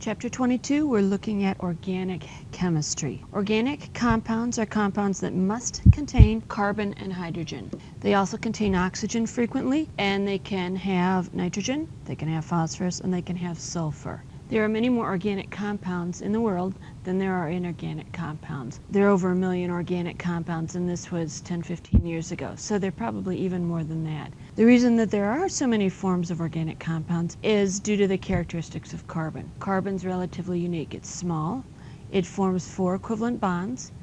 Chapter 22, we're looking at organic chemistry. Organic compounds are compounds that must contain carbon and hydrogen. They also contain oxygen frequently, and they can have nitrogen, they can have phosphorus, and they can have sulfur. There are many more organic compounds in the world than there are inorganic compounds. There are over 1 million organic compounds, and this was 10-15 years ago, so there are probably even more than that. The reason that there are so many forms of organic compounds is due to the characteristics of carbon. Carbon's relatively unique. It's small, it forms 4 equivalent bonds,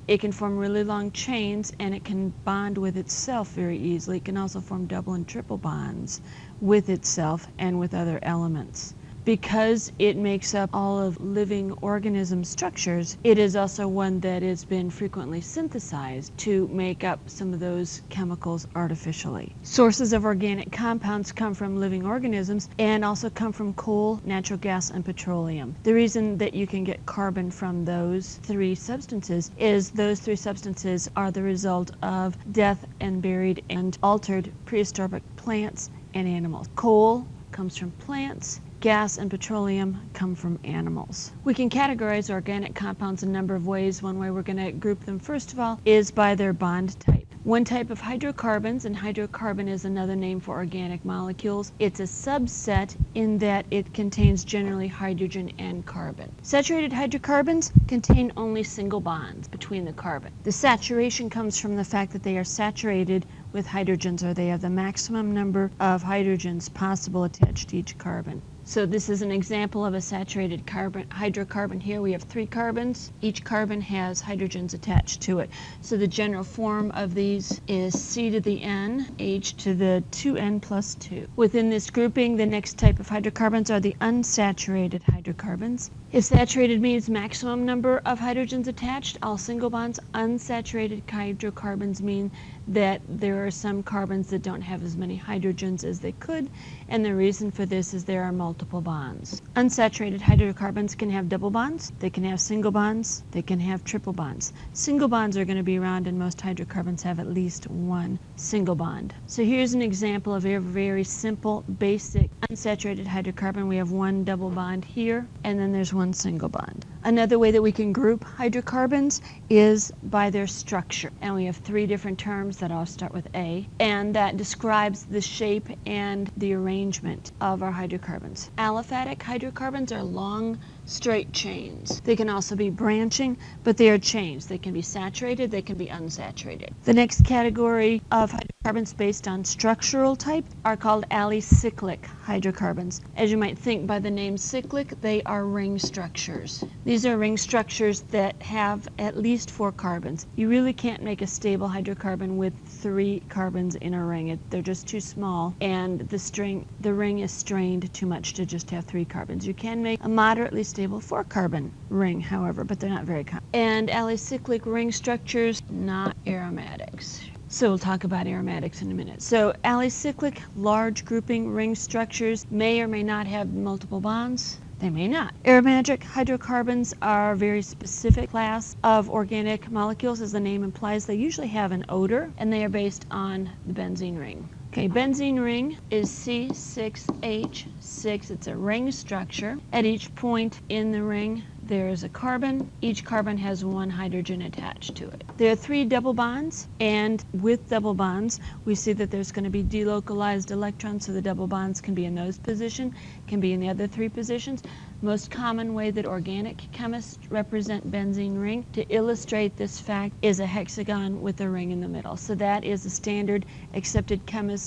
it can form really long chains, and it can bond with itself very easily. It can also form double and triple bonds with itself and with other elements. Because it makes up all of living organism structures, it is also one that has been frequently synthesized to make up some of those chemicals artificially. Sources of organic compounds come from living organisms and also come from coal, natural gas, and petroleum. The reason that you can get carbon from those 3 substances is those 3 substances are the result of death and buried and altered prehistoric plants and animals. Coal comes from plants. Gas and petroleum come from animals. We can categorize organic compounds in a number of ways. One way we're going to group them, first of all, is by their bond type. One type of hydrocarbons, and hydrocarbon is another name for organic molecules. It's a subset in that it contains generally hydrogen and carbon. Saturated hydrocarbons contain only single bonds between the carbon. The saturation comes from the fact that they are saturated with hydrogens, or they have the maximum number of hydrogens possible attached to each carbon. So this is an example of a saturated hydrocarbon here. We have 3 carbons. Each carbon has hydrogens attached to it. So the general form of these is C to the N, H to the 2N plus 2. Within this grouping, the next type of hydrocarbons are the unsaturated hydrocarbons. If saturated means maximum number of hydrogens attached, all single bonds. Unsaturated hydrocarbons mean that there are some carbons that don't have as many hydrogens as they could, and the reason for this is there are multiple bonds. Unsaturated hydrocarbons can have double bonds, they can have single bonds, they can have triple bonds. Single bonds are going to be around, and most hydrocarbons have at least 1 single bond. So here's an example of a very simple, basic unsaturated hydrocarbon. We have 1 double bond here, and then there's 1 single bond. Another way that we can group hydrocarbons is by their structure, and we have 3 different terms that all start with A, and that describes the shape and the arrangement of our hydrocarbons. Aliphatic hydrocarbons are long, straight chains. They can also be branching, but they are chains. They can be saturated, they can be unsaturated. The next category of hydrocarbons based on structural type are called alicyclic hydrocarbons. As you might think by the name cyclic, they are ring structures. These are ring structures that have at least 4 carbons. You really can't make a stable hydrocarbon with 3 carbons in a ring. They're just too small, and the ring is strained too much to just have 3 carbons. You can make a moderately stable 4-carbon ring, however, but they're not very common. And alicyclic ring structures, not aromatics. So we'll talk about aromatics in a minute. So alicyclic, large grouping ring structures may or may not have multiple bonds. They may not. Aromatic hydrocarbons are a very specific class of organic molecules. As the name implies, they usually have an odor, and they are based on the benzene ring. Okay, benzene ring is C6H6. It's a ring structure. At each point in the ring, there is a carbon. Each carbon has 1 hydrogen attached to it. There are 3 double bonds, and with double bonds, we see that there's going to be delocalized electrons, so the double bonds can be in those positions, can be in the other 3 positions. Most common way that organic chemists represent benzene ring to illustrate this fact is a hexagon with a ring in the middle. So that is a standard accepted chemist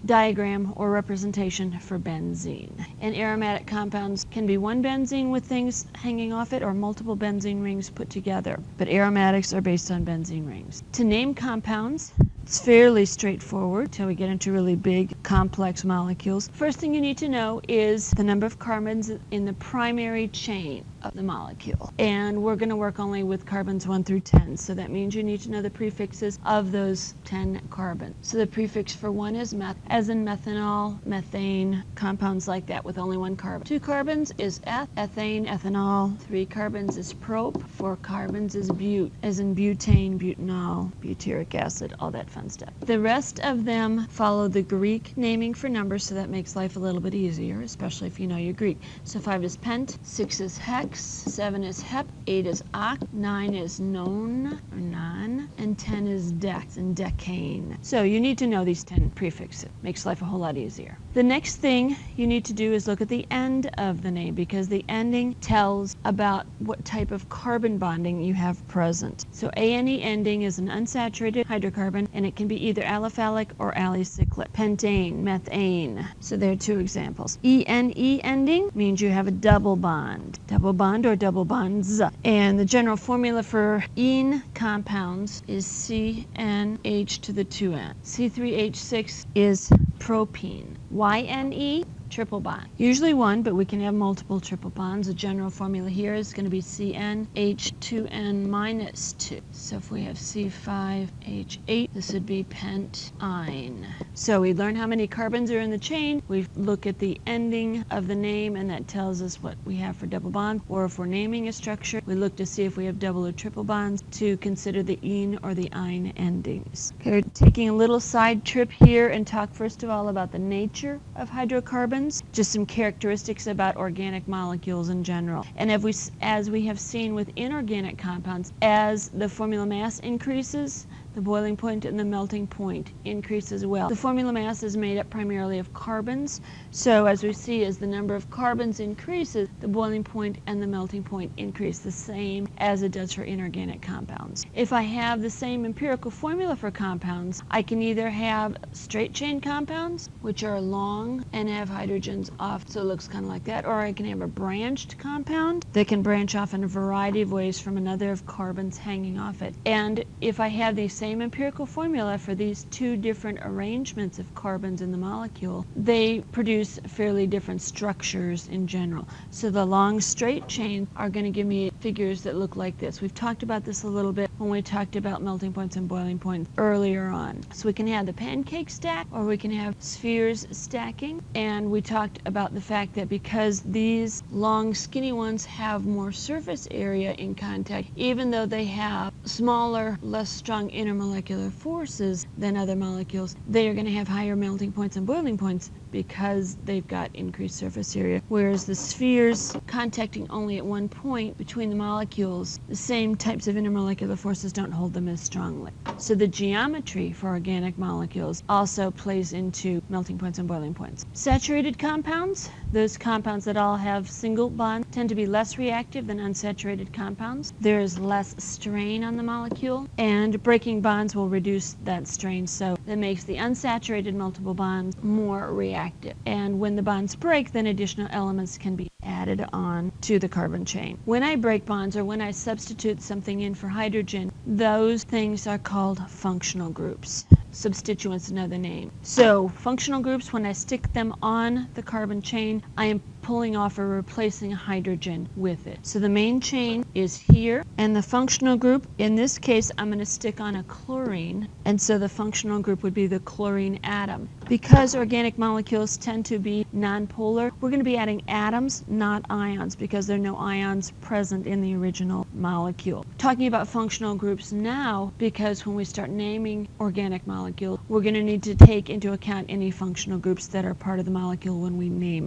diagram or representation for benzene. And aromatic compounds can be 1 benzene with things hanging off it, or multiple benzene rings put together. But aromatics are based on benzene rings. To name compounds, it's fairly straightforward till we get into really big, complex molecules. First thing you need to know is the number of carbons in the primary chain of the molecule. And we're going to work only with carbons 1 through 10. So that means you need to know the prefixes of those 10 carbons. So the prefix for 1 is meth, as in methanol, methane, compounds like that with only 1 carbon. 2 carbons is ethane, ethanol. 3 carbons is prop. 4 carbons is bute, as in butane, butanol, butyric acid, all that fun fun stuff. The rest of them follow the Greek naming for numbers, so that makes life a little bit easier, especially if you know your Greek. So 5 is pent, 6 is hex, 7 is hep, 8 is oct, 9 is non, or non, and 10 is dex and decane. So you need to know these 10 prefixes. Makes life a whole lot easier. The next thing you need to do is look at the end of the name, because the ending tells about what type of carbon bonding you have present. So ANE ending is an unsaturated hydrocarbon, and it can be either aliphalic or alicyclic. Pentane, methane. So there are 2 examples. ENE ending means you have a double bond or double bonds. And the general formula for ene compounds is CnH to the 2n. C3H6 is propene. YNE, triple bond. Usually 1, but we can have multiple triple bonds. The general formula here is going to be CnH2n minus 2. So if we have C5H8, this would be pentine. So we learn how many carbons are in the chain. We look at the ending of the name, and that tells us what we have for double bonds. Or if we're naming a structure, we look to see if we have double or triple bonds to consider the ene or the ine endings. Okay, we're taking a little side trip here and talk first of all about the nature of hydrocarbons. Just some characteristics about organic molecules in general. And as we have seen with inorganic compounds, as the formula mass increases, the boiling point and the melting point increase as well. The formula mass is made up primarily of carbons, so as we see, as the number of carbons increases, the boiling point and the melting point increase the same as it does for inorganic compounds. If I have the same empirical formula for compounds, I can either have straight chain compounds, which are long and have hydrogens off, so it looks kind of like that, or I can have a branched compound that can branch off in a variety of ways from another of carbons hanging off it. And if I have the same empirical formula for these 2 different arrangements of carbons in the molecule, they produce fairly different structures in general. So the long straight chains are going to give me figures that look like this. We've talked about this a little bit when we talked about melting points and boiling points earlier on. So we can have the pancake stack, or we can have spheres stacking, and we talked about the fact that because these long skinny ones have more surface area in contact, even though they have smaller, less strong intermolecular forces than other molecules, they are going to have higher melting points and boiling points because they've got increased surface area. Whereas the spheres contacting only at one point between the molecules, the same types of intermolecular forces don't hold them as strongly. So the geometry for organic molecules also plays into melting points and boiling points. Saturated compounds, those compounds that all have single bonds, tend to be less reactive than unsaturated compounds. There is less strain on the molecule, and breaking bonds will reduce that strain, so that makes the unsaturated multiple bonds more reactive. And when the bonds break, then additional elements can be added on to the carbon chain. When I break bonds, or when I substitute something in for hydrogen, those things are called functional groups. Substituents, another name. So functional groups, when I stick them on the carbon chain, I am pulling off or replacing a hydrogen with it. So the main chain is here, and the functional group, in this case, I'm going to stick on a chlorine, and so the functional group would be the chlorine atom. Because organic molecules tend to be nonpolar, we're going to be adding atoms, not ions, because there are no ions present in the original molecule. Talking about functional groups now, because when we start naming organic molecules, we're going to need to take into account any functional groups that are part of the molecule when we name it.